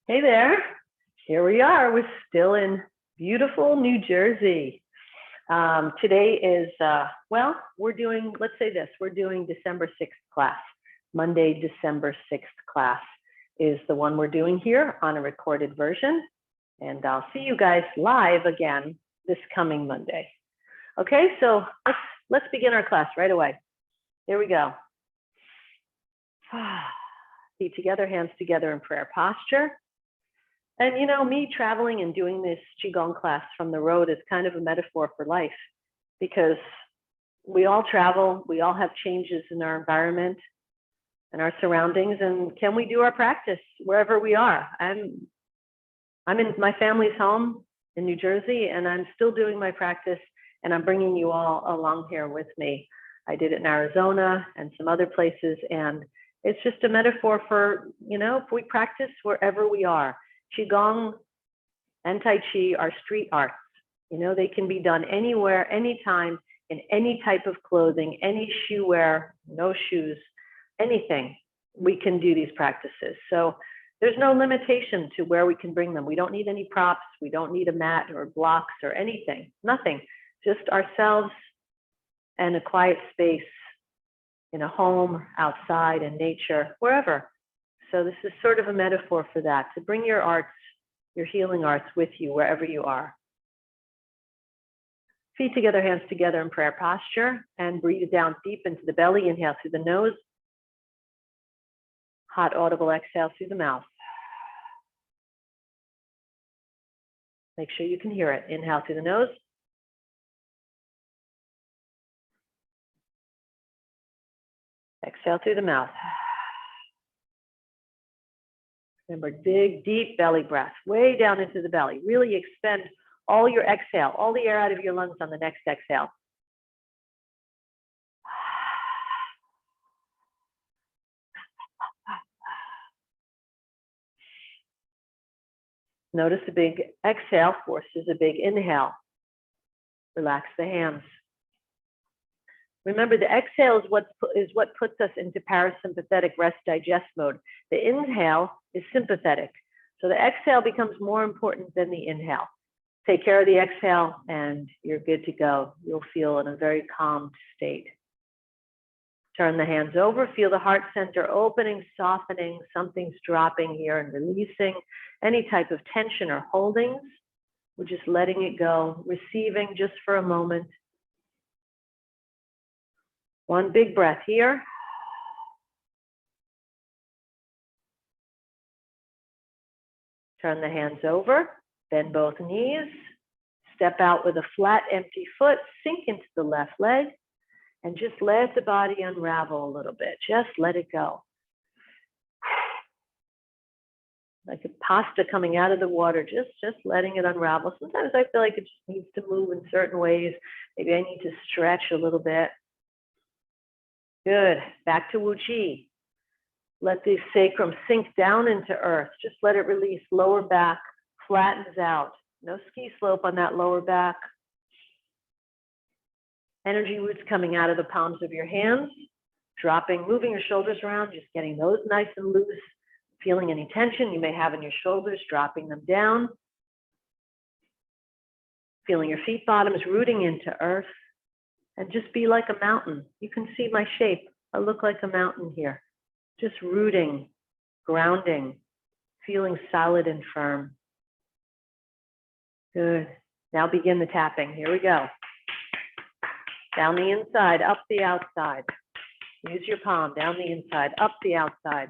Hey there, here we are. We're still in beautiful New Jersey. Today is, we're doing, let's say this, we're doing December 6th class. Monday, December 6th class is the one we're doing here on a recorded version. And I'll see you guys live again this coming Monday. Okay, so let's begin our class right away. Here we go. Feet together, hands together in prayer posture. And you know, me traveling and doing this Qigong class from the road is kind of a metaphor for life, because we all travel, we all have changes in our environment and our surroundings, and can we do our practice wherever we are? I'm in my family's home in New Jersey, and I'm still doing my practice, and I'm bringing you all along here with me. I did it in Arizona and some other places, and it's just a metaphor for, you know, if we practice wherever we are. Qigong and Tai Chi are street arts. You know, they can be done anywhere, anytime, in any type of clothing, any shoe wear, no shoes, anything. We can do these practices. So there's no limitation to where we can bring them. We don't need any props. We don't need a mat or blocks or anything, nothing. Just ourselves and a quiet space in a home, outside, in nature, wherever. So this is sort of a metaphor for that, to bring your arts, your healing arts with you wherever you are. Feet together, hands together in prayer posture, and breathe down deep into the belly. Inhale through the nose. Hot audible exhale through the mouth. Make sure you can hear it. Inhale through the nose. Exhale through the mouth. Remember, big, deep belly breath, way down into the belly. Really expend all your exhale, all the air out of your lungs on the next exhale. Notice a big exhale forces a big inhale. Relax the hands. Remember, the exhale is what puts us into parasympathetic rest digest mode. The inhale is sympathetic. So the exhale becomes more important than the inhale. Take care of the exhale and you're good to go. You'll feel in a very calm state. Turn the hands over, feel the heart center opening, softening, something's dropping here and releasing any type of tension or holdings. We're just letting it go, receiving just for a moment. One big breath here. Turn the hands over, bend both knees, step out with a flat, empty foot, sink into the left leg, and just let the body unravel a little bit. Just let it go. Like a pasta coming out of the water, just letting it unravel. Sometimes I feel like it just needs to move in certain ways. Maybe I need to stretch a little bit. Good. Back to Wu Chi. Let the sacrum sink down into earth. Just let it release. Lower back flattens out. No ski slope on that lower back. Energy roots coming out of the palms of your hands. Dropping, moving your shoulders around, just getting those nice and loose. Feeling any tension you may have in your shoulders, dropping them down. Feeling your feet bottoms rooting into earth. And just be like a mountain. You can see my shape. I look like a mountain here. Just rooting, grounding, feeling solid and firm. Good. Now begin the tapping. Here we go. Down the inside, up the outside. Use your palm, down the inside, up the outside.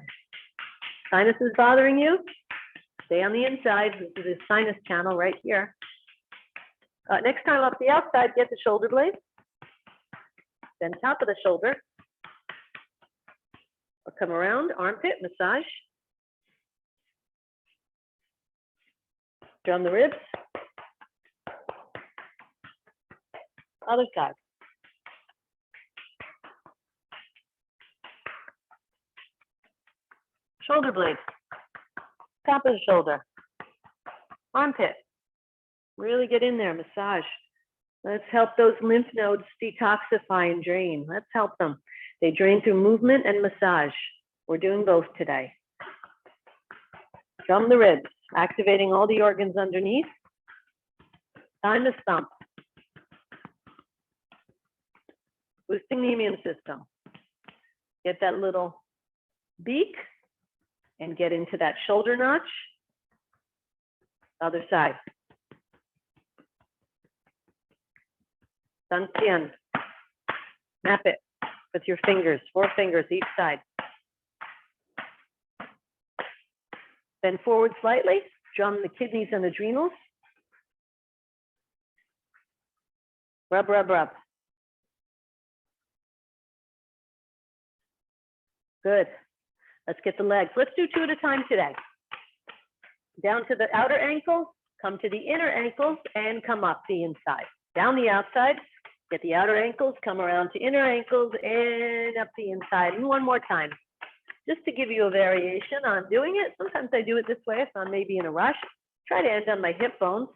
Sinus is bothering you? Stay on the inside. This is a sinus channel right here. Next time up the outside, get the shoulder blades. Then top of the shoulder. Or come around, armpit, massage. Drum the ribs. Other side. Shoulder blades. Top of the shoulder. Armpit. Really get in there, massage. Let's help those lymph nodes detoxify and drain. Let's help them. They drain through movement and massage. We're doing both today. Drum the ribs, activating all the organs underneath. Time to stomp. Boosting the immune system. Get that little beak and get into that shoulder notch. Other side. Sun Tien. Snap it with your fingers, 4 fingers each side. Bend forward slightly, drum the kidneys and adrenals. Rub, rub, rub. Good. Let's get the legs. Let's do 2 at a time today. Down to the outer ankles, come to the inner ankles, and come up the inside. Down the outside, get the outer ankles, come around to inner ankles, and up the inside. And one more time. Just to give you a variation on doing it. Sometimes I do it this way if I'm maybe in a rush. Try to end on my hip bones.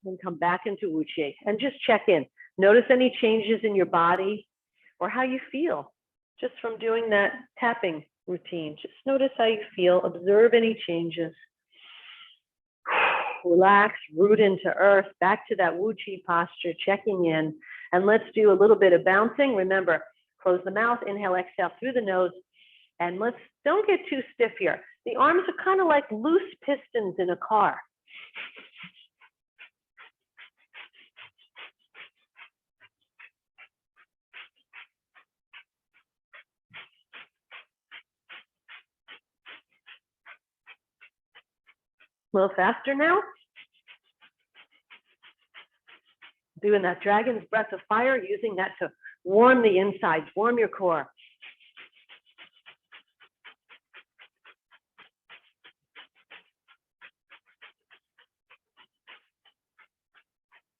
Then come back into Wuqi and just check in. Notice any changes in your body or how you feel just from doing that tapping routine. Just notice how you feel. Observe any changes. Relax, root into earth, back to that Wuqi posture, checking in. And let's do a little bit of bouncing. Remember, close the mouth, inhale, exhale through the nose. And don't get too stiff here. The arms are kind of like loose pistons in a car. A little faster now. Doing that dragon's breath of fire, using that to warm the insides, warm your core.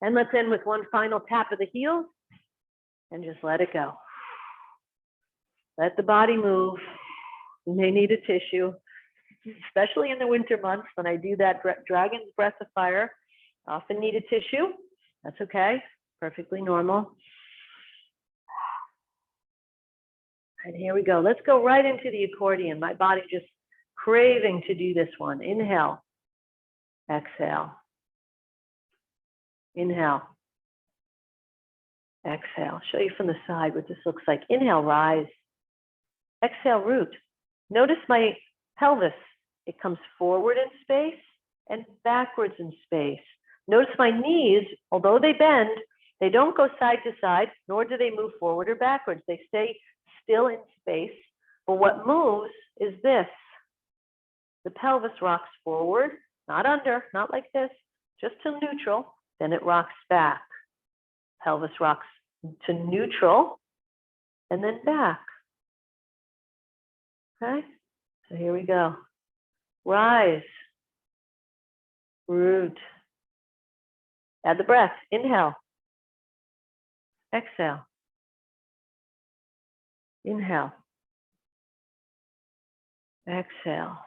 And let's end with one final tap of the heels and just let it go. Let the body move. You may need a tissue, especially in the winter months when I do that dragon's breath of fire. Often need a tissue. That's okay, perfectly normal. And here we go. Let's go right into the accordion. My body just craving to do this one. Inhale, exhale. Inhale, exhale. Show you from the side what this looks like. Inhale, rise. Exhale, root. Notice my pelvis. It comes forward in space and backwards in space. Notice my knees, although they bend, they don't go side to side, nor do they move forward or backwards. They stay still in space. But what moves is this. The pelvis rocks forward, not under, not like this, just to neutral. Then it rocks back. Pelvis rocks to neutral and then back. Okay, so here we go. Rise, root. Add the breath. Inhale, exhale. Inhale, exhale.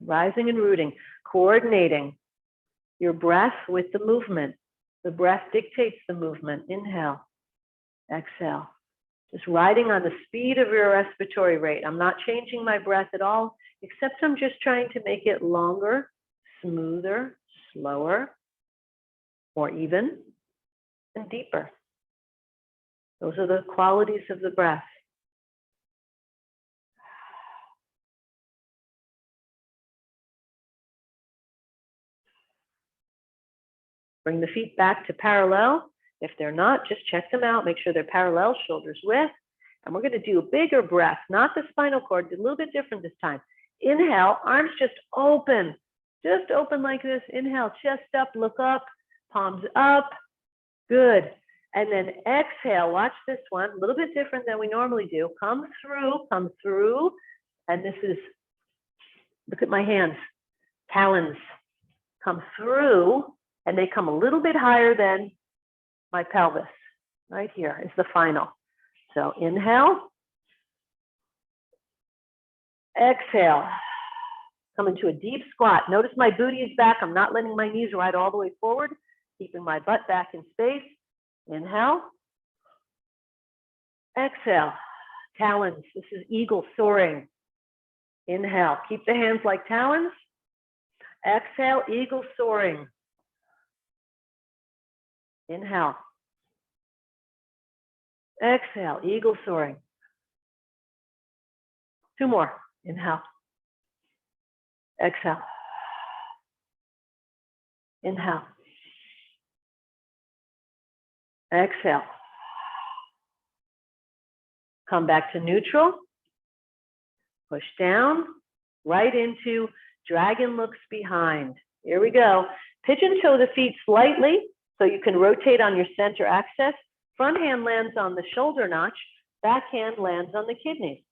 Rising and rooting, coordinating your breath with the movement. The breath dictates the movement. Inhale, exhale. Just riding on the speed of your respiratory rate. I'm not changing my breath at all, except I'm just trying to make it longer, smoother, slower, more even, and deeper. Those are the qualities of the breath. Bring the feet back to parallel. If they're not, just check them out. Make sure they're parallel, shoulders width. And we're going to do a bigger breath, not the spinal cord, a little bit different this time. Inhale, arms just open like this. Inhale, chest up, look up, palms up. Good. And then exhale, watch this one, a little bit different than we normally do. Come through. And this is, look at my hands, talons. Come through, and they come a little bit higher than my pelvis. Right here is the final. So inhale, exhale, come into a deep squat. Notice my booty is back. I'm not letting my knees ride all the way forward, keeping my butt back in space. Inhale, exhale, talons. This is eagle soaring. Inhale, keep the hands like talons. Exhale, eagle soaring. Inhale. Exhale, eagle soaring. 2 more. Inhale. Exhale. Inhale. Exhale. Come back to neutral. Push down, right into dragon looks behind. Here we go. Pigeon toe the feet slightly so you can rotate on your center axis. Front hand lands on the shoulder notch. Back hand lands on the kidneys.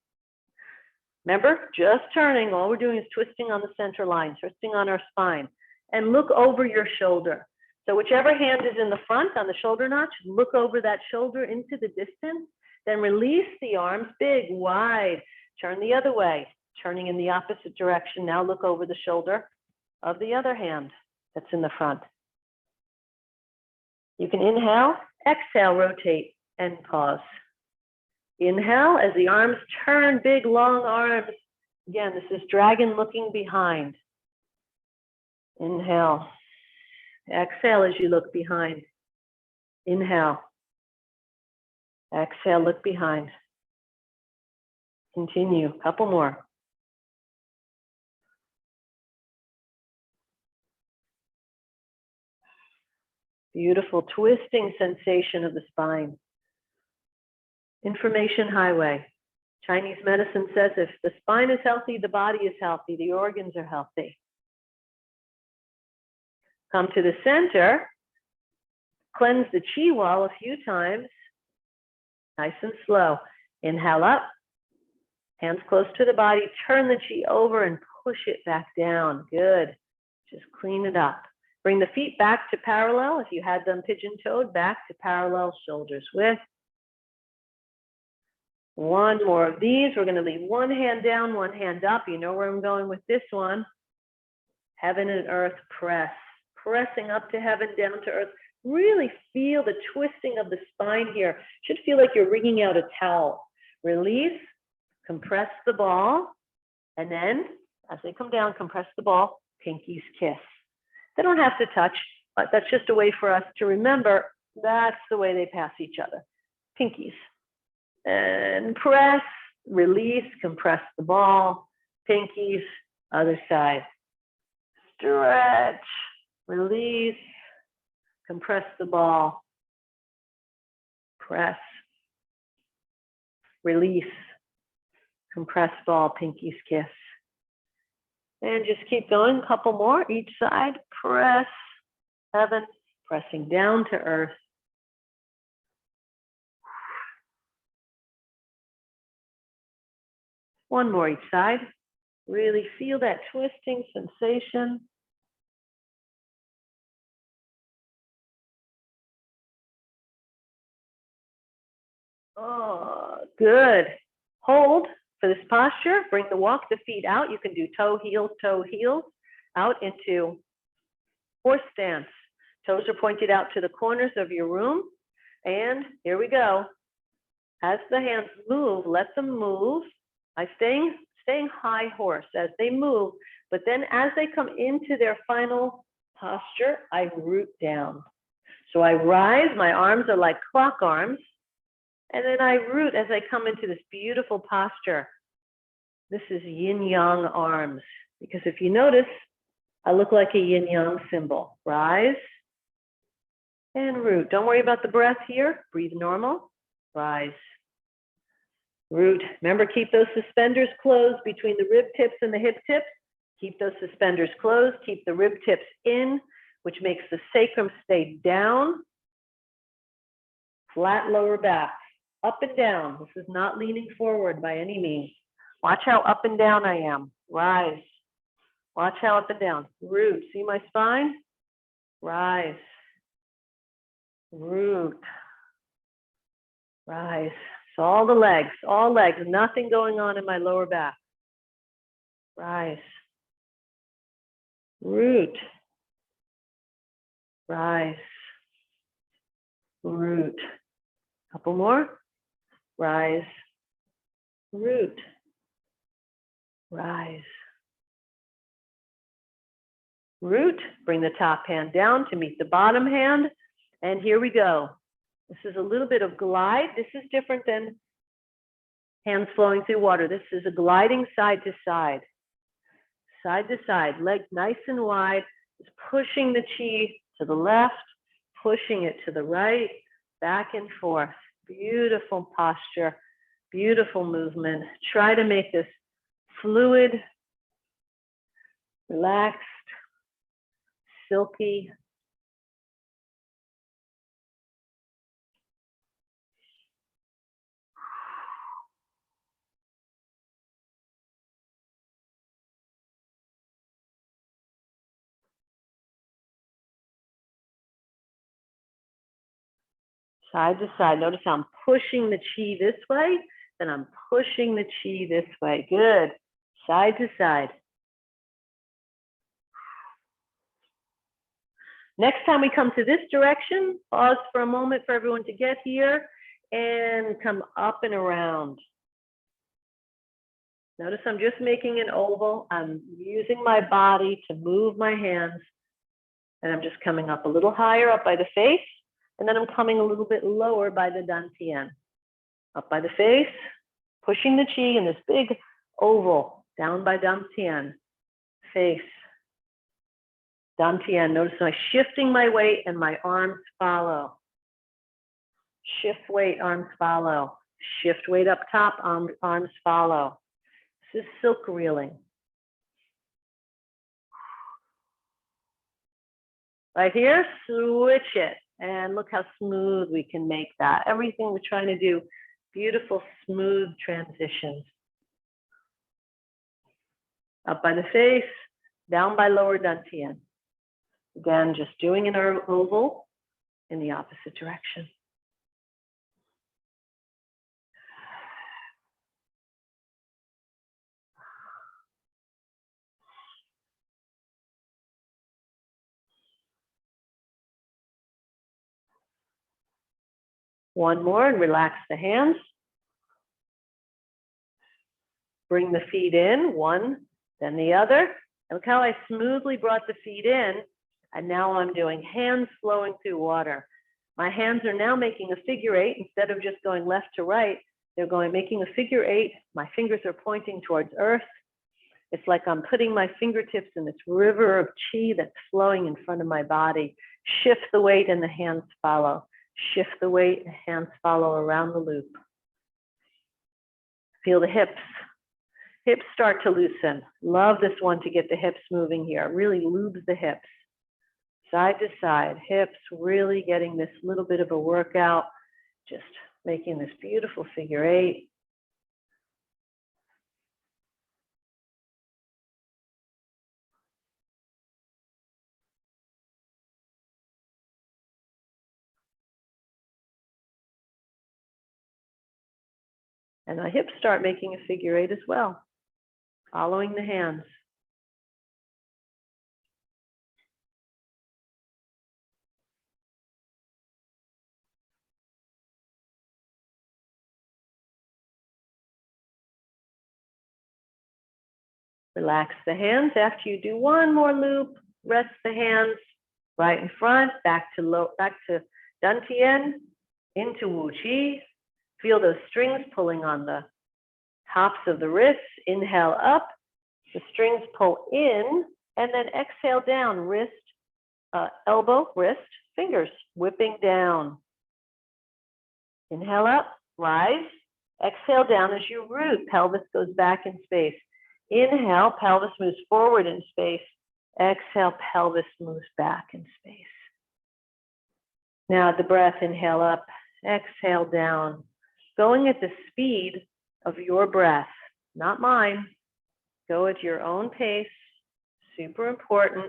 Remember, just turning. All we're doing is twisting on the center line, twisting on our spine. And look over your shoulder. So whichever hand is in the front on the shoulder notch, look over that shoulder into the distance. Then release the arms big, wide. Turn the other way, turning in the opposite direction. Now look over the shoulder of the other hand that's in the front. You can inhale, exhale, rotate, and pause. Inhale as the arms turn, big, long arms. Again, this is dragon looking behind. Inhale. Exhale as you look behind. Inhale. Exhale, look behind. Continue, couple more. Beautiful twisting sensation of the spine. Information highway. Chinese medicine says if the spine is healthy, the body is healthy, the organs are healthy. Come to the center, cleanse the chi wall a few times, nice and slow. Inhale up, hands close to the body, turn the chi over and push it back down. Good. Just clean it up. Bring the feet back to parallel. If you had them pigeon-toed, back to parallel, shoulders width. One more of these. We're going to leave one hand down, one hand up. You know where I'm going with this one. Heaven and earth press. Pressing up to heaven, down to earth. Really feel the twisting of the spine here. Should feel like you're wringing out a towel. Release, compress the ball, and then as they come down, compress the ball, pinkies kiss. They don't have to touch, but that's just a way for us to remember that's the way they pass each other. Pinkies. And press, release, compress the ball, pinkies, other side. Stretch, release, compress the ball, press, release, compress ball, pinkies kiss. And just keep going, a couple more each side. Press, heaven, pressing down to earth. One more each side. Really feel that twisting sensation. Oh, good. Hold for this posture. Bring walk the feet out. You can do toe, heels, out into horse stance. Toes are pointed out to the corners of your room. And here we go. As the hands move, let them move. I'm staying high horse as they move, but then as they come into their final posture, I root down. So I rise, my arms are like clock arms, and then I root as I come into this beautiful posture. This is yin-yang arms, because if you notice, I look like a yin-yang symbol. Rise and root. Don't worry about the breath here. Breathe normal. Rise. Root. Remember, keep those suspenders closed between the rib tips and the hip tips. Keep those suspenders closed. Keep the rib tips in, which makes the sacrum stay down. Flat lower back. Up and down. This is not leaning forward by any means. Watch how up and down I am. Rise. Watch how up and down. Root. See my spine? Rise. Root. Rise. So all legs, nothing going on in my lower back. Rise. Root. Rise. Root. Couple more. Rise. Root. Rise. Root, bring the top hand down to meet the bottom hand. And here we go. This is a little bit of glide. This is different than hands flowing through water. This is a gliding side to side. Side to side, legs nice and wide, just pushing the chi to the left, pushing it to the right, back and forth. Beautiful posture, beautiful movement. Try to make this fluid, relaxed, silky. Side to side. Notice how I'm pushing the chi this way, then I'm pushing the chi this way. Good. Side to side. Next time we come to this direction, pause for a moment for everyone to get here and come up and around. Notice I'm just making an oval. I'm using my body to move my hands, and I'm just coming up a little higher up by the face. And then I'm coming a little bit lower by the dantian. Up by the face, pushing the chi in this big oval, down by dantian, face, dantian. Notice I'm shifting my weight and my arms follow. Shift weight, arms follow. Shift weight up top, arms follow. This is silk reeling. Right here, switch it. And look how smooth we can make that. Everything we're trying to do, beautiful, smooth transitions. Up by the face, down by lower dantian. Again, just doing an oval in the opposite direction. One more and relax the hands. Bring the feet in, one, then the other. And look how I smoothly brought the feet in. And now I'm doing hands flowing through water. My hands are now making a figure eight. Instead of just going left to right, they're making a figure eight. My fingers are pointing towards earth. It's like I'm putting my fingertips in this river of chi that's flowing in front of my body. Shift the weight and the hands follow. Shift the weight, hands follow around the loop. Feel the hips. Hips start to loosen. Love this one to get the hips moving here. It really lubes the hips. Side to side, hips really getting this little bit of a workout. Just making this beautiful figure eight. And my hips start making a figure eight as well, following the hands. Relax the hands. After you do one more loop, rest the hands right in front, back to dantian, into wu chi. Feel those strings pulling on the tops of the wrists. Inhale up, the strings pull in, and then exhale down, wrist, elbow, wrist, fingers, whipping down. Inhale up, rise, exhale down as you root, pelvis goes back in space. Inhale, pelvis moves forward in space. Exhale, pelvis moves back in space. Now the breath, inhale up, exhale down. Going at the speed of your breath, not mine. Go at your own pace, super important.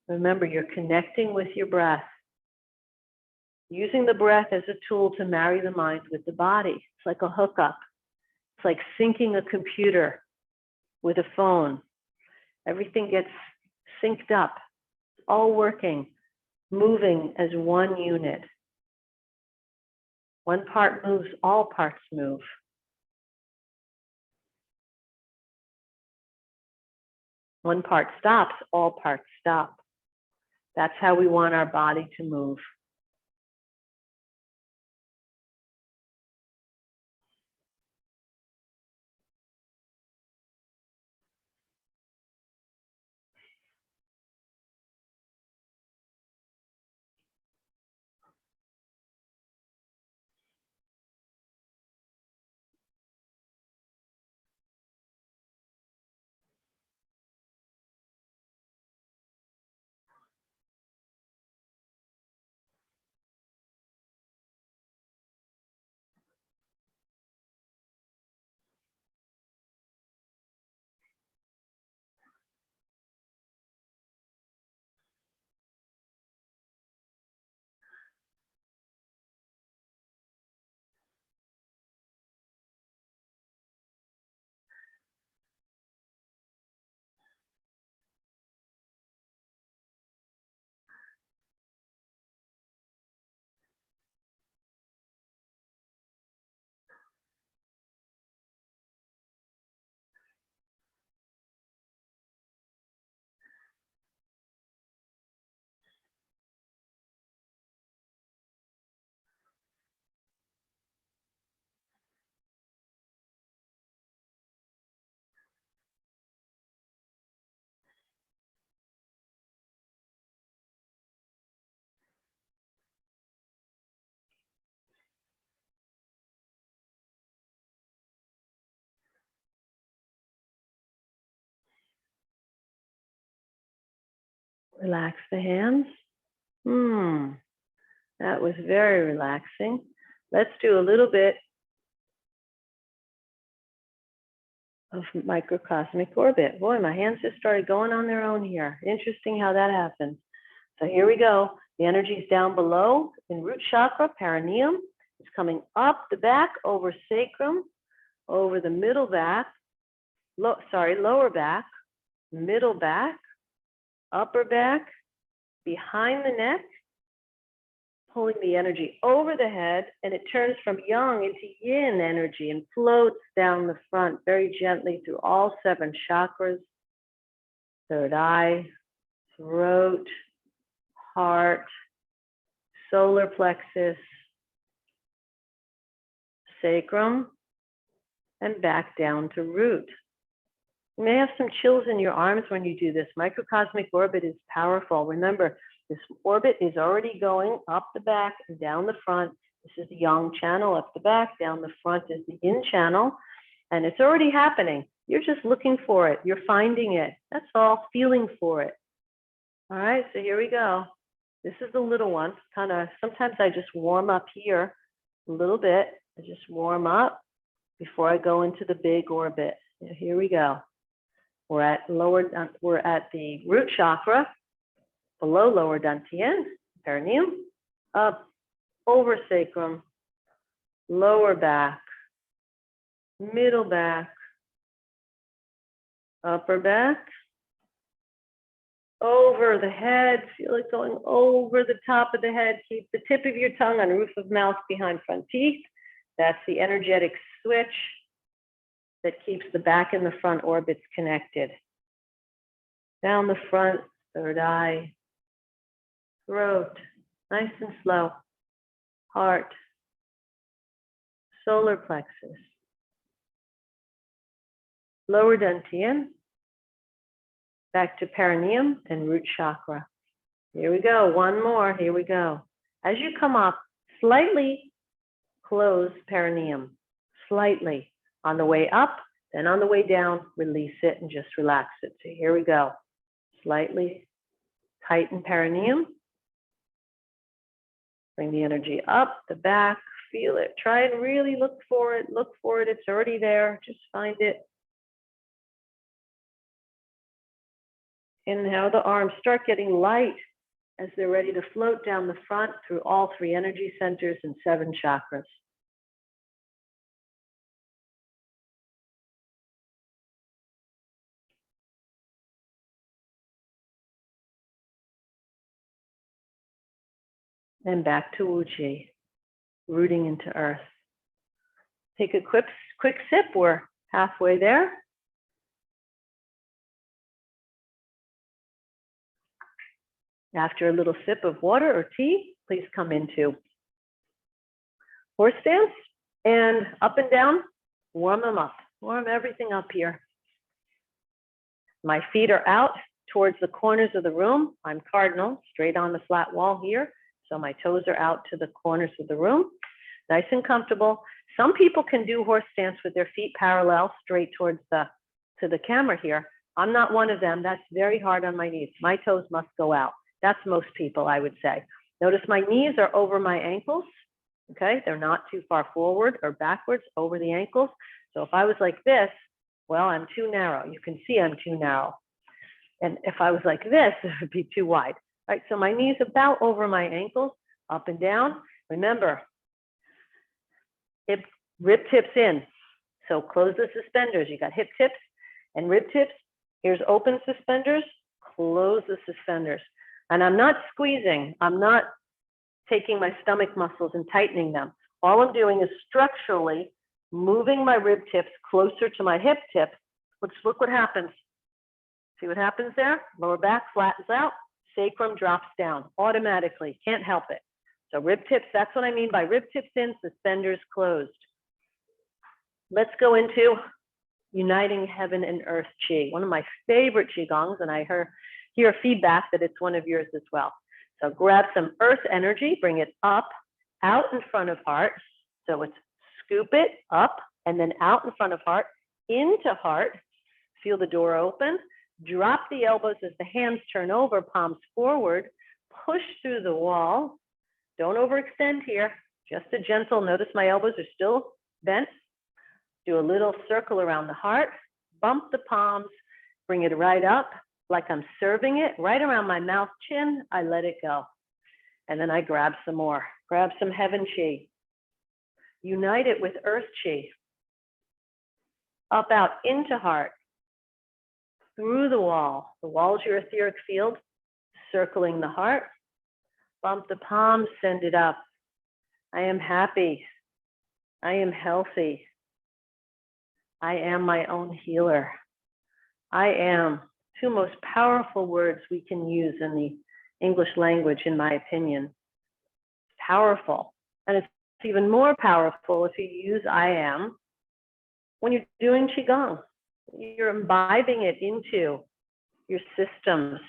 Remember, you're connecting with your breath. Using the breath as a tool to marry the mind with the body. It's like a hookup. It's like syncing a computer with a phone. Everything gets synced up, all working, moving as one unit. One part moves, all parts move. One part stops, all parts stop. That's how we want our body to move. Relax the hands. That was very relaxing. Let's do a little bit of microcosmic orbit. Boy, my hands just started going on their own here. Interesting how that happens. So here we go. The energy is down below in root chakra, perineum. It's coming up the back, over sacrum, over the middle back, lower back, middle back, upper back, behind the neck, pulling the energy over the head, and it turns from yang into yin energy and floats down the front very gently through all 7 chakras, third eye, throat, heart, solar plexus, sacrum, and back down to root. You may have some chills in your arms when you do this. Microcosmic orbit is powerful. Remember, this orbit is already going up the back and down the front. This is the yang channel up the back, down the front is the yin channel, and it's already happening. You're just looking for it. You're finding it. That's all, feeling for it. All right, so here we go. This is the little one. Sometimes I just warm up here a little bit. I just warm up before I go into the big orbit. Here we go. We're at the root chakra, below lower dantian, perineum, up over sacrum, lower back, middle back, upper back, over the head. Feel it going over the top of the head. Keep the tip of your tongue on roof of mouth behind front teeth. That's the energetic switch that keeps the back and the front orbits connected. Down the front, third eye, throat, nice and slow, heart, solar plexus, lower dantian, back to perineum and root chakra. Here we go, one more, here we go. As you come up, slightly close perineum, slightly. On the way up, then on the way down, release it and just relax it. So here we go. Slightly tighten perineum. Bring the energy up, the back, feel it. Try and really look for it. Look for it. It's already there. Just find it. And how the arms start getting light as they're ready to float down the front through all 3 energy centers and 7 chakras. And back to Wuji, rooting into earth. Take a quick sip. We're halfway there. After a little sip of water or tea, please come into horse stance and up and down, warm them up, warm everything up here. My feet are out towards the corners of the room. I'm cardinal, straight on the flat wall here. So my toes are out to the corners of the room, nice and comfortable. Some people can do horse stance with their feet parallel straight towards the camera here. I'm not one of them. That's very hard on my knees. My toes must go out. That's most people, I would say. Notice my knees are over my ankles. Okay, they're not too far forward or backwards over the ankles. So if I was like this, well, I'm too narrow. You can see I'm too narrow. And if I was like this, it would be too wide. All right, so my knees about over my ankles, up and down. Remember, hip, rib tips in. So close the suspenders. You got hip tips and rib tips. Here's open suspenders, close the suspenders. And I'm not squeezing. I'm not taking my stomach muscles and tightening them. All I'm doing is structurally moving my rib tips closer to my hip tips, which look what happens. See what happens there? Lower back flattens out, sacrum drops down automatically, can't help it. So rib tips, that's what I mean by rib tips in, suspenders closed. Let's go into uniting heaven and earth Qi, one of my favorite Qigongs, and I hear feedback that it's one of yours as well. So grab some earth energy, bring it up, out in front of heart. So it's scoop it up and then out in front of heart, into heart. Feel the door open. Drop the elbows as the hands turn over, palms forward. Push through the wall. Don't overextend here. Just a gentle, notice my elbows are still bent. Do a little circle around the heart. Bump the palms. Bring it right up like I'm serving it. Right around my mouth, chin, I let it go. And then I grab some more. Grab some heaven Qi. Unite it with earth Qi. Up, out, into heart. Through the wall. The wall is your etheric field, circling the heart. Bump the palms, send it up. I am happy. I am healthy. I am my own healer. I am. Two most powerful words we can use in the English language, in my opinion. Powerful. And it's even more powerful if you use I am when you're doing Qigong. You're imbibing it into your systems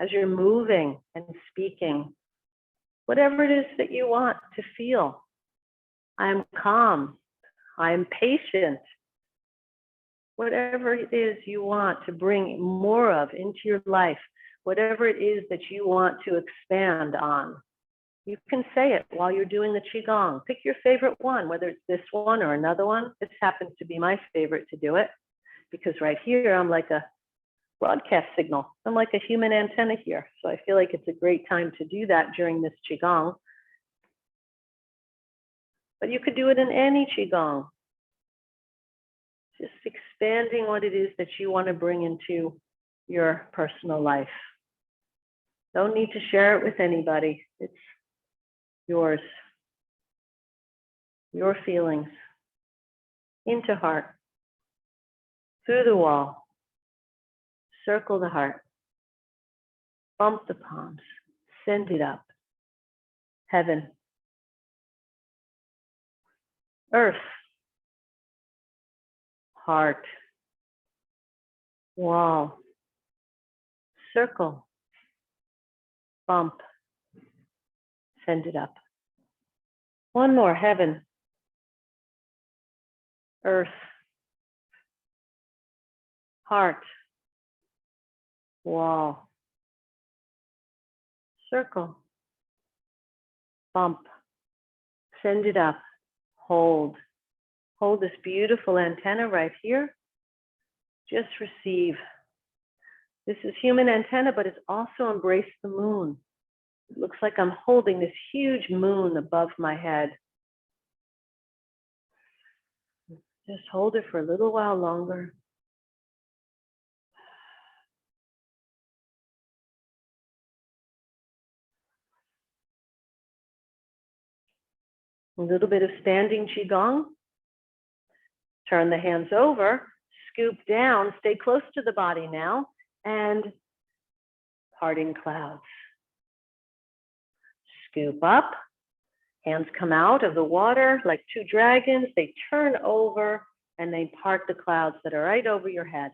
as you're moving and speaking. Whatever it is that you want to feel. I am calm. I am patient. Whatever it is you want to bring more of into your life, whatever it is that you want to expand on, you can say it while you're doing the Qigong. Pick your favorite one, whether it's this one or another one. This happens to be my favorite to do it because right here, I'm like a broadcast signal. I'm like a human antenna here. So I feel like it's a great time to do that during this Qigong. But you could do it in any Qigong. Just expanding what it is that you want to bring into your personal life. Don't need to share it with anybody. It's yours. Your feelings. Into heart. Through the wall. Circle the heart. Bump the palms. Send it up. Heaven. Earth. Heart. Wall. Circle. Bump. Send it up. One more. Heaven. Earth. Heart. Wall. Circle. Bump. Send it up. Hold. Hold this beautiful antenna right here. Just receive. This is human antenna, but it's also embrace the moon. It looks like I'm holding this huge moon above my head. Just hold it for a little while longer. A little bit of standing Qigong. Turn the hands over, scoop down, stay close to the body now, and parting clouds. Scoop up. Hands come out of the water like two dragons. They turn over and they part the clouds that are right over your head.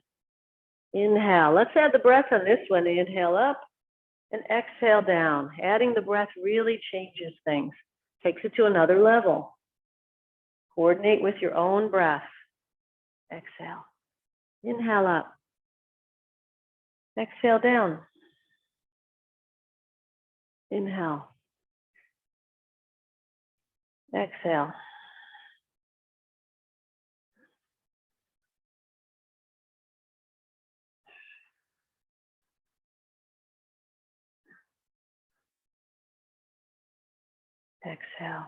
Inhale. Let's add the breath on this one. Inhale up and exhale down. Adding the breath really changes things. Takes it to another level. Coordinate with your own breath. Exhale. Inhale up. Exhale down. Inhale. Exhale. Exhale.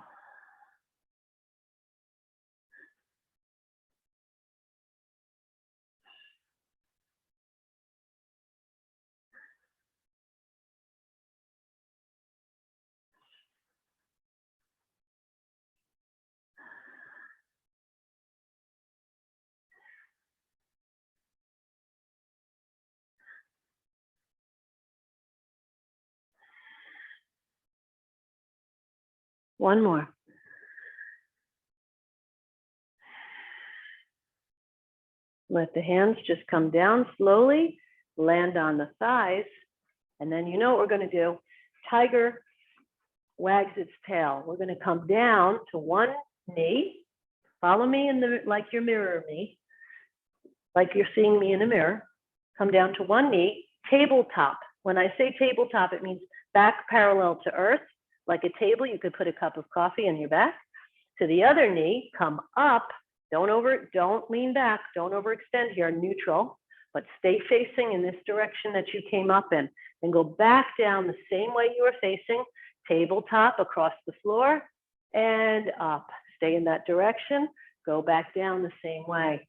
One more. Let the hands just come down slowly, land on the thighs, and then you know what we're going to do. Tiger wags its tail. We're going to come down to one knee. Follow me in the like you're mirroring me, like you're seeing me in a mirror. Come down to one knee, tabletop. When I say tabletop, it means back parallel to earth, like a table. You could put a cup of coffee on your back. To the other knee, come up. Don't lean back. Don't overextend here. Neutral, but stay facing in this direction that you came up in. And go back down the same way you were facing. Tabletop across the floor and up. Stay in that direction. Go back down the same way.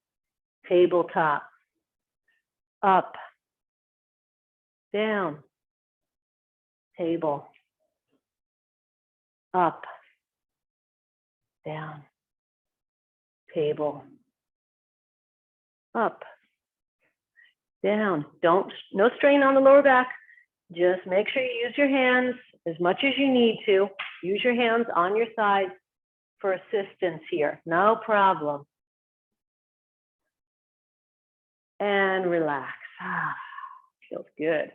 Tabletop. Up. Down. Table. Up. Down. Table. Up. Down. No strain on the lower back. Just make sure you use your hands as much as you need to. Use your hands on your sides for assistance here. No problem. And relax. Feels good.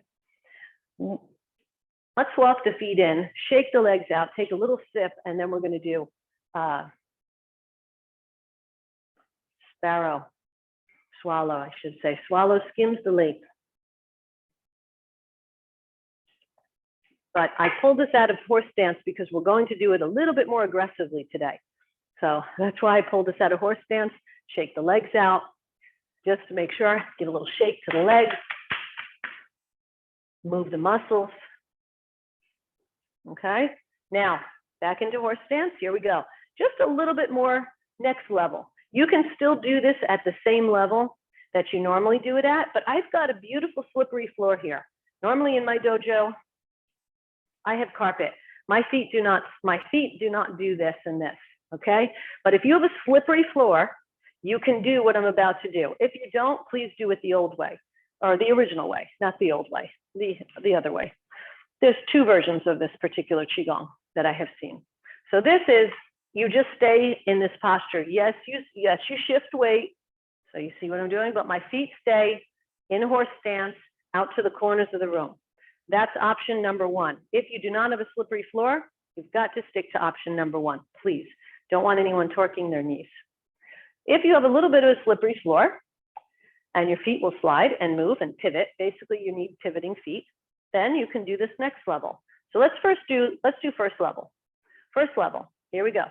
Let's walk the feet in, shake the legs out, take a little sip, and then we're going to do swallow, I should say. Swallow skims the lake. But I pulled this out of horse stance because we're going to do it a little bit more aggressively today. So that's why I pulled this out of horse stance. Shake the legs out just to make sure. Give a little shake to the legs. Move the muscles. Okay, now back into horse stance. Here we go. Just a little bit more next level. You can still do this at the same level that you normally do it at, but I've got a beautiful slippery floor here. Normally in my dojo, I have carpet. My feet do not do this and this, okay? But if you have a slippery floor, you can do what I'm about to do. If you don't, please do it the old way, or the original way, not the old way, the other way. There's two versions of this particular Qigong that I have seen. So this is, you just stay in this posture. Yes, you shift weight. So you see what I'm doing, but my feet stay in horse stance out to the corners of the room. That's option number one. If you do not have a slippery floor, you've got to stick to option number one, please. Don't want anyone torquing their knees. If you have a little bit of a slippery floor and your feet will slide and move and pivot, basically you need pivoting feet, then you can do this next level. So let's do first level. First level, here we go.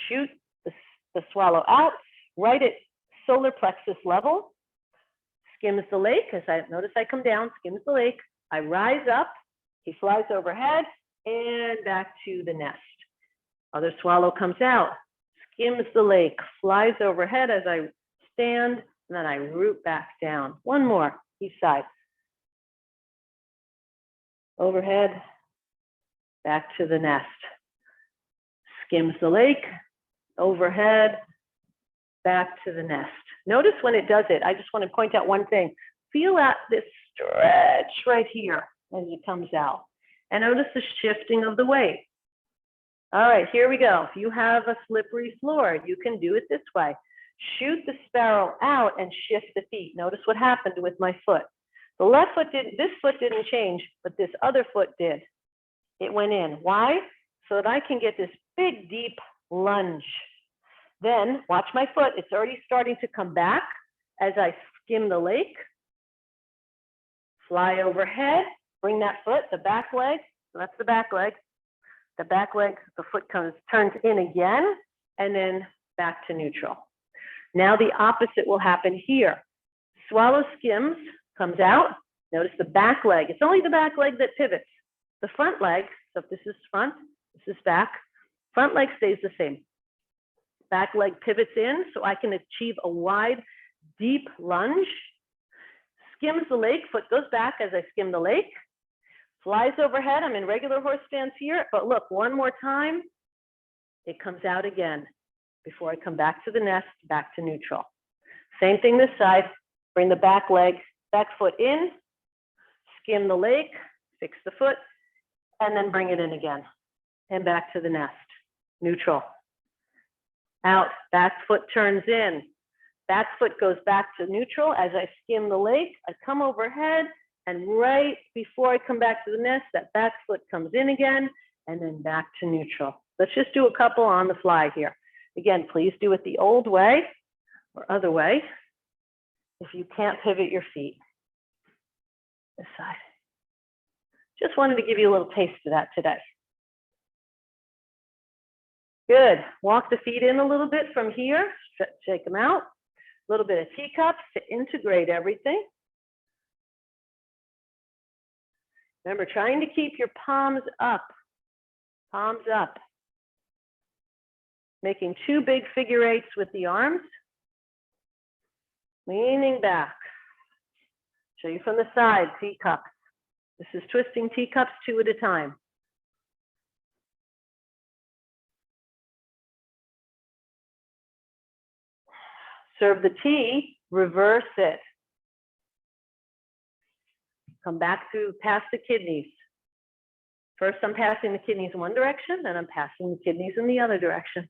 Shoot the swallow out, right at solar plexus level. Skims the lake, as I notice I come down, skims the lake. I rise up, he flies overhead and back to the nest. Other swallow comes out, skims the lake, flies overhead as I stand, and then I root back down. One more, each side. Overhead, back to the nest. Skims the lake, overhead, back to the nest. Notice when it does it, I just want to point out one thing. Feel out this stretch right here as it comes out. And notice the shifting of the weight. All right, here we go. If you have a slippery floor, you can do it this way. Shoot the spiral out and shift the feet. Notice what happened with my foot. The left foot didn't, this foot didn't change, but this other foot did. It went in. Why? So that I can get this big, deep lunge. Then watch my foot. It's already starting to come back as I skim the lake. Fly overhead. Bring that foot, the back leg. So that's the back leg. The back leg, the foot turns in again, and then back to neutral. Now the opposite will happen here. Swallow skims, comes out. Notice the back leg. It's only the back leg that pivots. The front leg, so if this is front, this is back. Front leg stays the same. Back leg pivots in, so I can achieve a wide, deep lunge. Skims the lake, foot goes back as I skim the lake. Flies overhead, I'm in regular horse stance here, but look, one more time, it comes out again before I come back to the nest, back to neutral. Same thing this side, bring the back leg, back foot in, skim the lake, fix the foot, and then bring it in again, and back to the nest, neutral. Out, back foot turns in, back foot goes back to neutral. As I skim the lake, I come overhead, and right before I come back to the nest, that back foot comes in again, and then back to neutral. Let's just do a couple on the fly here. Again, please do it the old way or other way if you can't pivot your feet. This side. Just wanted to give you a little taste of that today. Good. Walk the feet in a little bit from here. Shake them out. A little bit of teacups to integrate everything. Remember, trying to keep your palms up. Palms up. Making two big figure eights with the arms. Leaning back. Show you from the side, teacups. This is twisting teacups 2 at a time. Serve the tea, reverse it. Come back through past the kidneys. First, I'm passing the kidneys in one direction, then I'm passing the kidneys in the other direction.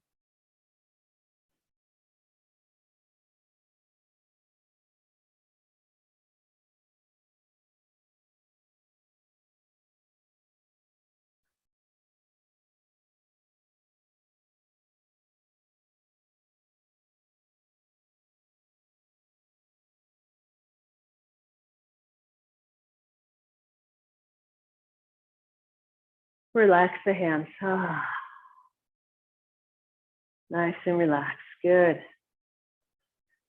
Relax the hands. Ah. Nice and relaxed. Good.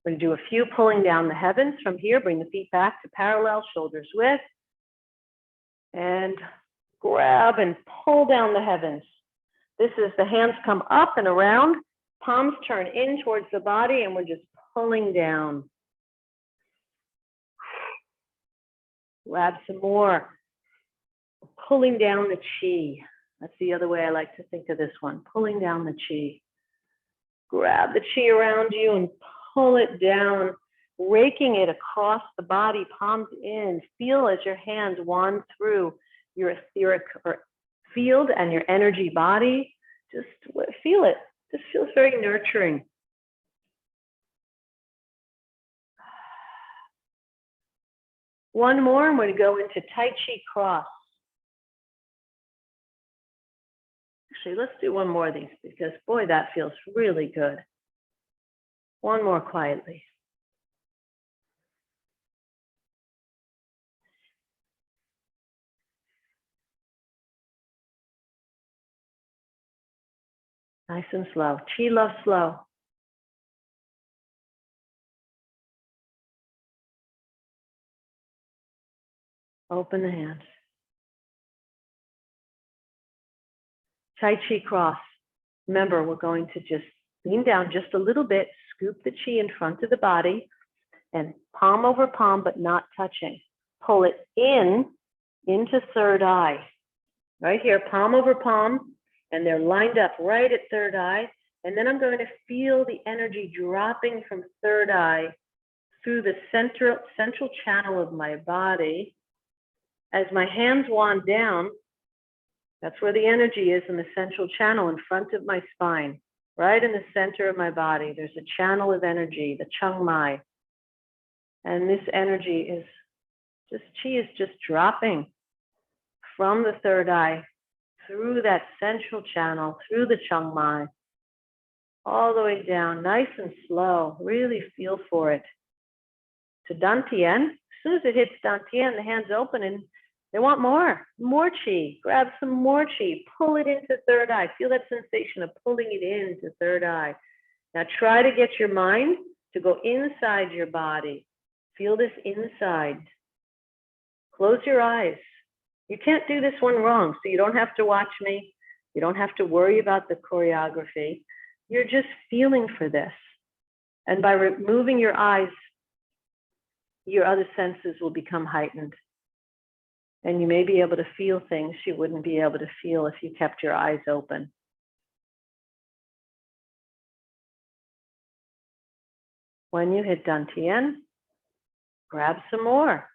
We're going to do a few pulling down the heavens from here. Bring the feet back to parallel, shoulders width. And grab and pull down the heavens. This is the hands come up and around. Palms turn in towards the body, and we're just pulling down. Grab some more. Pulling down the chi. That's the other way I like to think of this one. Pulling down the chi. Grab the chi around you and pull it down, raking it across the body, palms in. Feel as your hands wand through your etheric field and your energy body. Just feel it. This feels very nurturing. One more, I'm going to go into Tai Chi cross. Actually, let's do one more of these because, boy, that feels really good. One more quietly. Nice and slow. Chi loves slow. Open the hands. Tai Chi cross. Remember, we're going to just lean down just a little bit, scoop the chi in front of the body, and palm over palm, but not touching. Pull it in, into third eye. Right here, palm over palm, and they're lined up right at third eye. And then I'm going to feel the energy dropping from third eye through the central channel of my body. As my hands wand down, That's where the energy is, in the central channel in front of my spine, right in the center of my body. There's a channel of energy, the Chung Mai. And this energy is just, Qi is just dropping from the third eye through that central channel, through the Chung Mai, all the way down, nice and slow. Really feel for it. To Dantian. As soon as it hits Dantian, the hands open and they want more Qi. Grab some more Qi. Pull it into third eye. Feel that sensation of pulling it into third eye. Now try to get your mind to go inside your body. Feel this inside. Close your eyes. You can't do this one wrong, so you don't have to watch me. You don't have to worry about the choreography. You're just feeling for this. And by removing your eyes, your other senses will become heightened. And you may be able to feel things you wouldn't be able to feel if you kept your eyes open. When you hit Dantian, grab some more.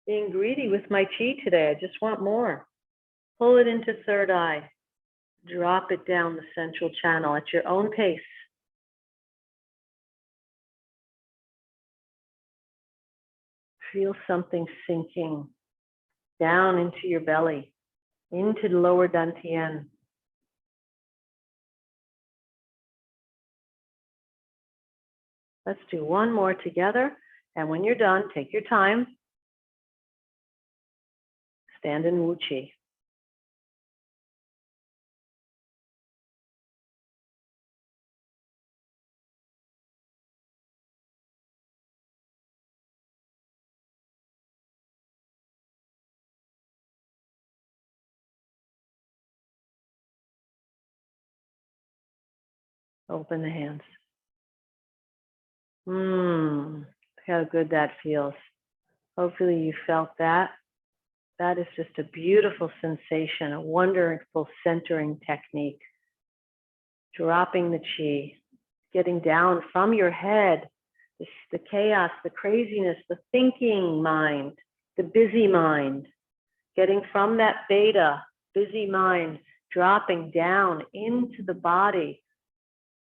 Being greedy with my Qi today, I just want more. Pull it into third eye. Drop it down the central channel at your own pace. Feel something sinking down into your belly, into the lower Dantian. Let's do one more together. And when you're done, take your time. Stand in Wu Qi. Open the hands. How good that feels. Hopefully you felt that. That is just a beautiful sensation, a wonderful centering technique. Dropping the Qi, getting down from your head, the chaos, the craziness, the thinking mind, the busy mind, getting from that beta, busy mind, dropping down into the body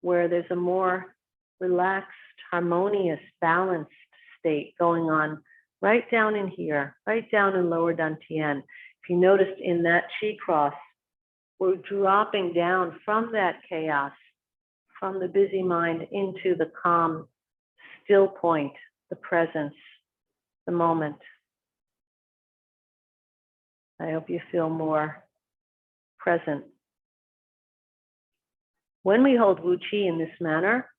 where there's a more relaxed, harmonious, balanced state going on right down in here, right down in lower Dantian. If you noticed in that Qi cross, we're dropping down from that chaos, from the busy mind into the calm, still point, the presence, the moment. I hope you feel more present. When we hold Wu Qi in this manner,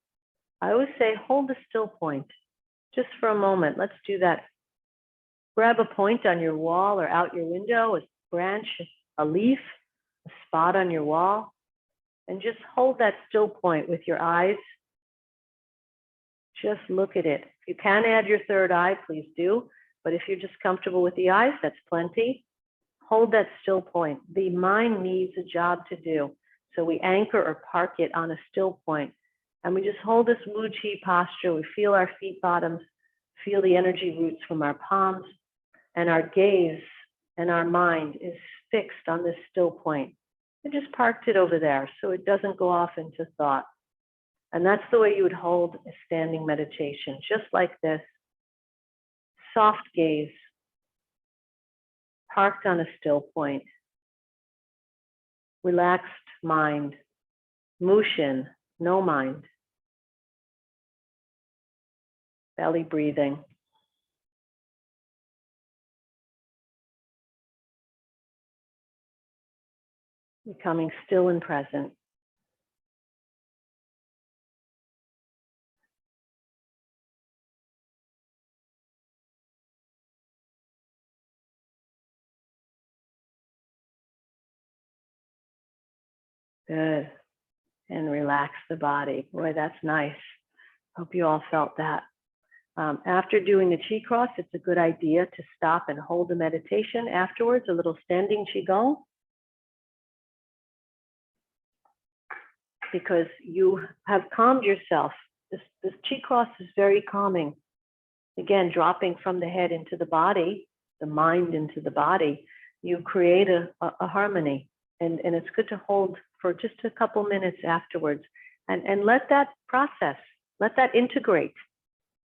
I always say hold the still point just for a moment. Let's do that. Grab a point on your wall or out your window, a branch, a leaf, a spot on your wall, and just hold that still point with your eyes. Just look at it. If you can add your third eye, please do. But if you're just comfortable with the eyes, that's plenty. Hold that still point. The mind needs a job to do. So we anchor or park it on a still point. And we just hold this Wu Qi posture. We feel our feet bottoms, feel the energy roots from our palms, and our gaze and our mind is fixed on this still point. We just parked it over there so it doesn't go off into thought. And that's the way you would hold a standing meditation, just like this. Soft gaze, parked on a still point. Relaxed mind, Mushin, no mind. Belly breathing. Becoming still and present. Good. And relax the body. Boy, that's nice. Hope you all felt that. After doing the Qi cross, it's a good idea to stop and hold the meditation afterwards, a little standing Qigong. Because you have calmed yourself. This Qi cross is very calming. Again, dropping from the head into the body, the mind into the body, you create a harmony. And it's good to hold for just a couple minutes afterwards and let that process, let that integrate.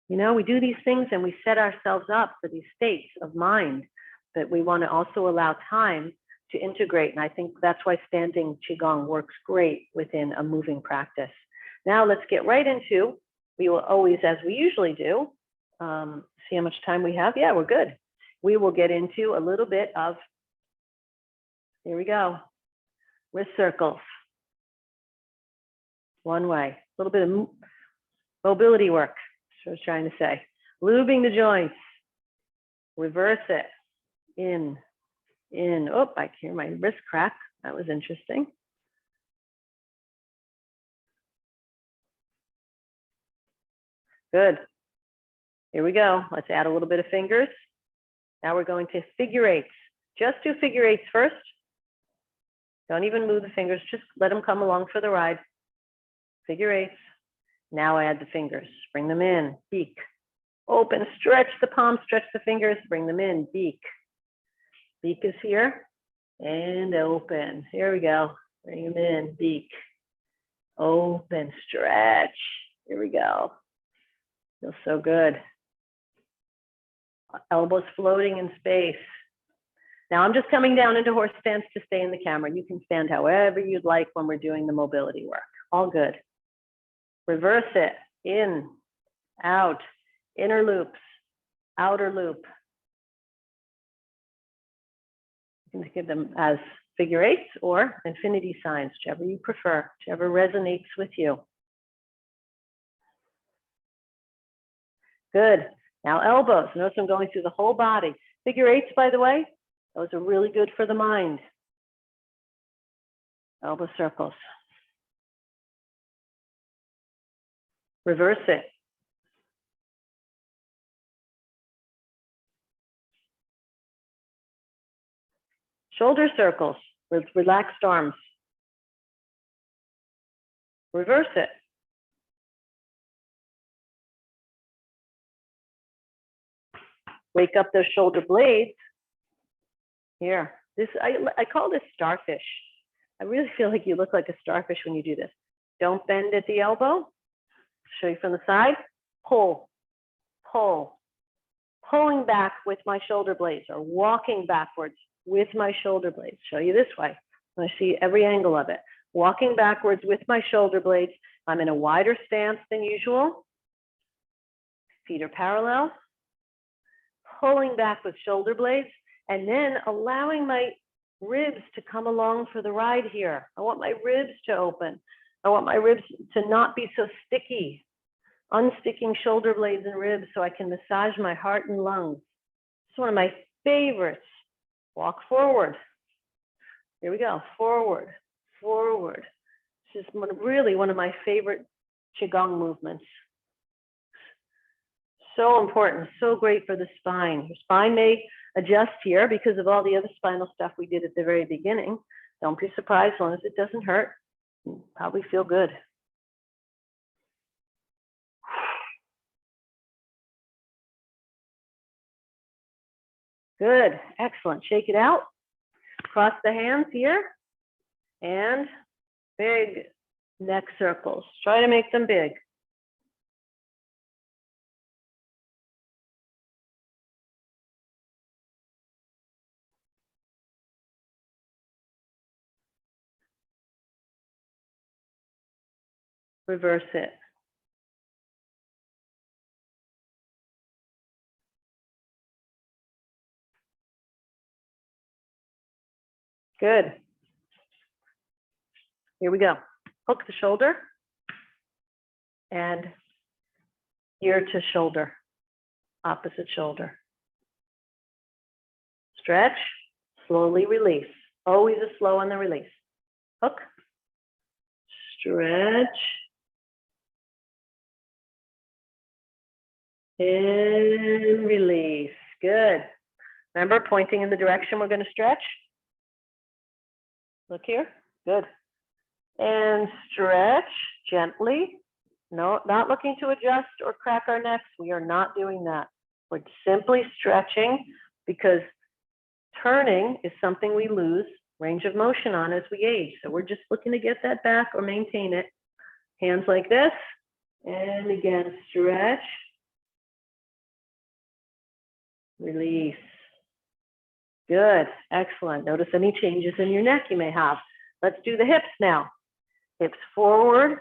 You know, we do these things and we set ourselves up for these states of mind, but we want to also allow time to integrate. And I think that's why standing Qigong works great within a moving practice. Now let's get right into, we will always, as we usually do, see how much time we have. Yeah, we're good. We will get into a little bit of, here we go, wrist circles. One way, a little bit of mobility work. That's what I was trying to say. Lubing the joints. Reverse it. In. Oh, I can hear my wrist crack. That was interesting. Good. Here we go. Let's add a little bit of fingers. Now we're going to figure eights. Just do figure eights first. Don't even move the fingers. Just let them come along for the ride. Figure eights. Now add the fingers. Bring them in. Beak. Open. Stretch the palms. Stretch the fingers. Bring them in. Beak. Beak is here. And open. Here we go. Bring them in. Beak. Open. Stretch. Here we go. Feels so good. Elbows floating in space. Now I'm just coming down into horse stance to stay in the camera. You can stand however you'd like when we're doing the mobility work. All good. Reverse it. In, out, inner loops, outer loop. You can think of them as figure eights or infinity signs, whichever you prefer, whichever resonates with you. Good. Now elbows. Notice I'm going through the whole body. Figure eights, by the way, those are really good for the mind. Elbow circles. Reverse it. Shoulder circles with relaxed arms. Reverse it. Wake up those shoulder blades. Here, this I call this starfish. I really feel like you look like a starfish when you do this. Don't bend at the elbow. Show you from the side. Pull, pull. Pulling back with my shoulder blades or walking backwards with my shoulder blades. Show you this way. I see every angle of it. Walking backwards with my shoulder blades. I'm in a wider stance than usual. Feet are parallel. Pulling back with shoulder blades and then allowing my ribs to come along for the ride here. I want my ribs to open. I want my ribs to not be so sticky. Unsticking shoulder blades and ribs so I can massage my heart and lungs. It's one of my favorites. Walk forward. Here we go. Forward, forward. This is really one of my favorite Qigong movements. So important, so great for the spine. Your spine may adjust here because of all the other spinal stuff we did at the very beginning. Don't be surprised, as long as it doesn't hurt. You'll probably feel good. Good, excellent. Shake it out. Cross the hands here. And big neck circles. Try to make them big. Reverse it. Good. Here we go. Hook the shoulder and ear to shoulder, opposite shoulder. Stretch, slowly release. Always a slow on the release. Hook, stretch, and release. Good. Remember, pointing in the direction we're going to stretch. Look here. Good. And stretch gently. No, not looking to adjust or crack our necks. We are not doing that. We're simply stretching because turning is something we lose range of motion on as we age. So we're just looking to get that back or maintain it. Hands like this, and again, stretch, release. Good, excellent. Notice any changes in your neck you may have. Let's do the hips now. Hips forward,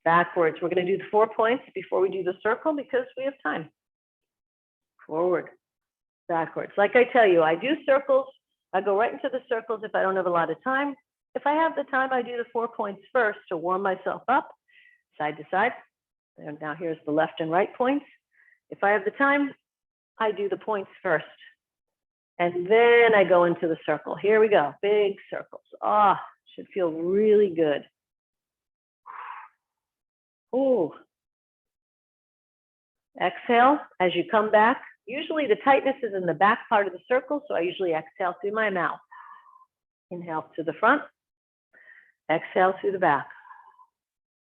backwards. We're going to do the 4 points before we do the circle because we have time. Forward, backwards. Like I tell you, I do circles. I go right into the circles if I don't have a lot of time. If I have the time, I do the 4 points first to warm myself up, side to side. And now here's the left and right points. If I have the time, I do the points first. And then I go into the circle. Here we go, big circles. Ah, should feel really good. Ooh. Exhale as you come back. Usually the tightness is in the back part of the circle, so I usually exhale through my mouth. Inhale to the front. Exhale through the back.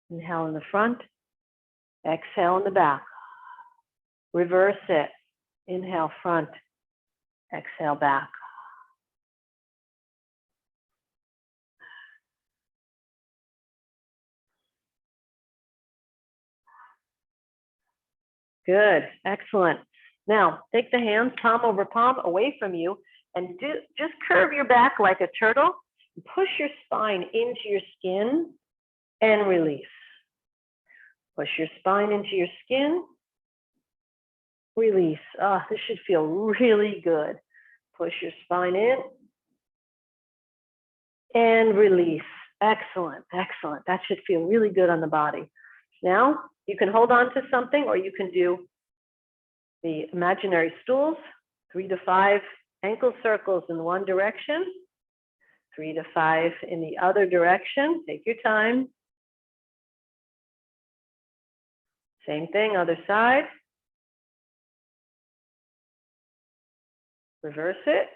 Inhale in the front. Exhale in the back. Reverse it. Inhale front. Exhale back. Good, excellent. Now, take the hands palm over palm away from you and just curve your back like a turtle. Push your spine into your skin and release. Push your spine into your skin, release. Oh, this should feel really good. Push your spine in and release. Excellent, excellent. That should feel really good on the body. Now, you can hold on to something or you can do the imaginary stools, 3 to 5 ankle circles in one direction, 3 to 5 in the other direction. Take your time. Same thing, other side. Reverse it.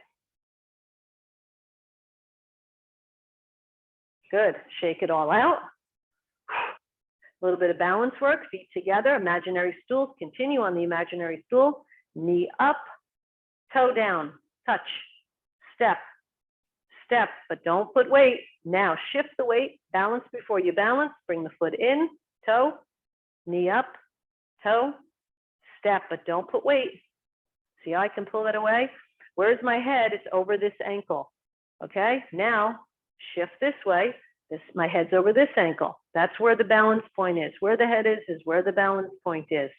Good, shake it all out. A little bit of balance work, feet together, imaginary stools. Continue on the imaginary stool. Knee up, toe down, touch, step, step, but don't put weight. Now shift the weight, balance before you balance. Bring the foot in, toe, knee up, toe, step, but don't put weight. See how I can pull that away? Where's my head? It's over this ankle. Okay, now shift this way. My head's over this ankle. That's where the balance point is. Where the head is where the balance point is.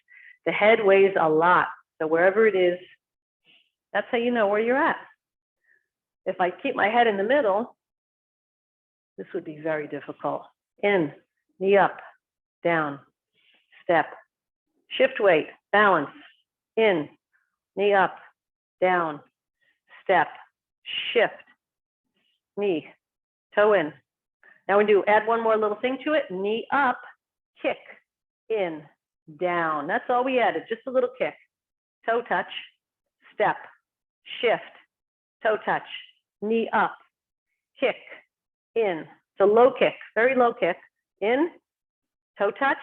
The head weighs a lot. So wherever it is, that's how you know where you're at. If I keep my head in the middle, this would be very difficult. In, knee up, down, step, shift weight, balance, in, knee up, down, step, shift, knee, toe in. Now we do add one more little thing to it. Knee up, kick, in, down. That's all we added, just a little kick. Toe touch, step, shift, toe touch, knee up, kick, in. It's a low kick, very low kick. In, toe touch,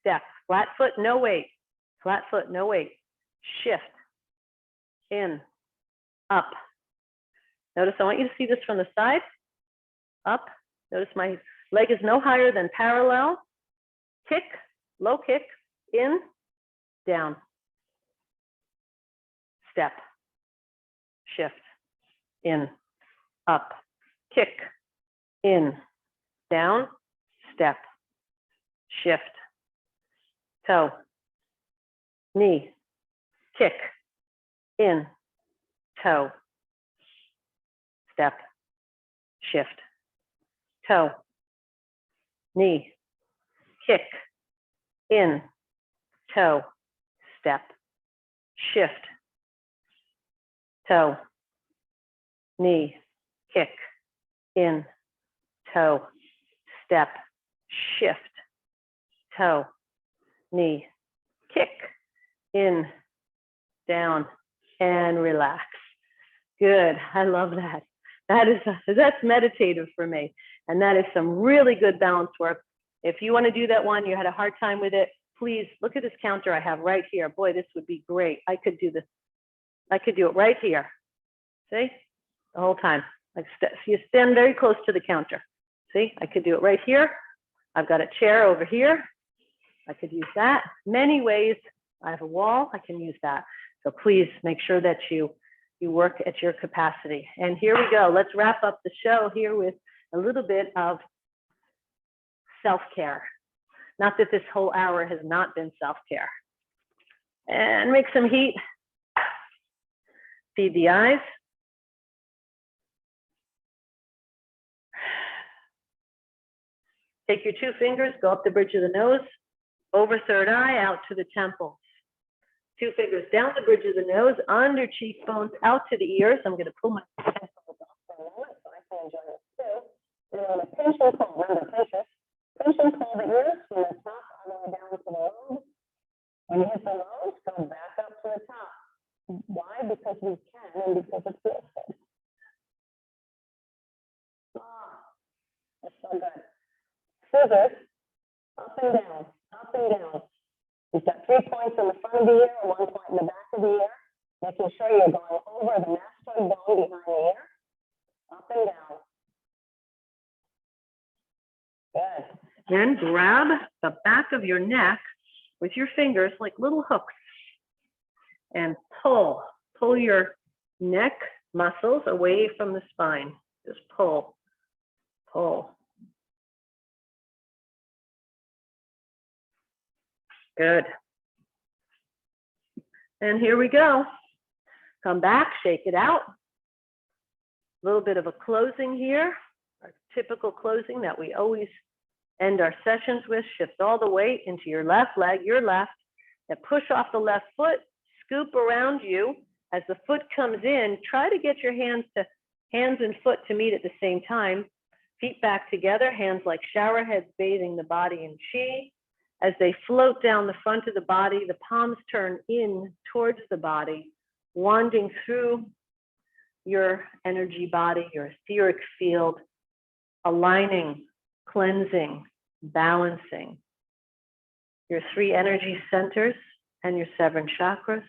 step. Flat foot, no weight. Flat foot, no weight. Shift, in, up. Notice I want you to see this from the side. Up. Notice my leg is no higher than parallel. Kick, low kick, in, down. Step, shift, in, up, kick, in, down, step, shift, toe, knee, kick, in, toe, step, shift, toe, knee, kick, in, toe, step, shift, toe, knee, kick, in, toe, step, shift, toe, knee, kick, in, down, and relax. Good, I love that. That's meditative for me. And that is some really good balance work. If you want to do that one, you had a hard time with it, please look at this counter I have right here. Boy, this would be great. I could do this I could do it right here. See, the whole time. Like you stand very close to the counter. See, I could do it right here. I've got a chair over here. I could use that. Many ways. I have a wall. I can use that. So please make sure that you work at your capacity. And here we go. Let's wrap up the show here with a little bit of self-care. Not that this whole hour has not been self-care. And make some heat. Feed the eyes. Take your 2 fingers, go up the bridge of the nose, over third eye, out to the temples. 2 fingers down the bridge of the nose, under cheekbones, out to the ears. I'm going to pull my headphones off for a moment so I can enjoy this too. And I'm going to pinch and pull. Remember, pinch it. Pinch and pull the ears from the top all the way down to the nose. When you hit the nose, go back up to the top. Why? Because we can and because it feels good. That's so good. Scissors, up and down, up and down. You've got 3 points in the front of the ear and 1 point in the back of the ear, making sure you're going over the mastoid bone behind the ear, up and down. Good. Then grab the back of your neck with your fingers like little hooks and pull your neck muscles away from the spine. Just pull, pull. Good. And here we go. Come back, shake it out. A little bit of a closing here, our typical closing that we always end our sessions with. Shift all the weight into your left leg, your left, and push off the left foot, scoop around you. As the foot comes in, try to get your hands and foot to meet at the same time. Feet back together, hands like shower heads bathing the body in chi. As they float down the front of the body, the palms turn in towards the body, wanding through your energy body, your etheric field, aligning, cleansing, balancing your 3 energy centers and your 7 chakras.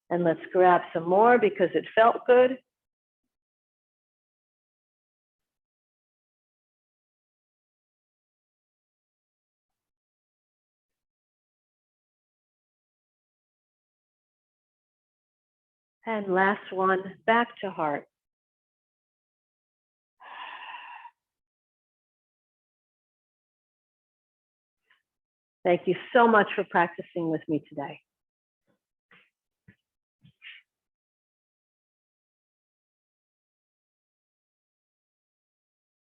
And let's grab some more because it felt good. And last one, back to heart. Thank you so much for practicing with me today.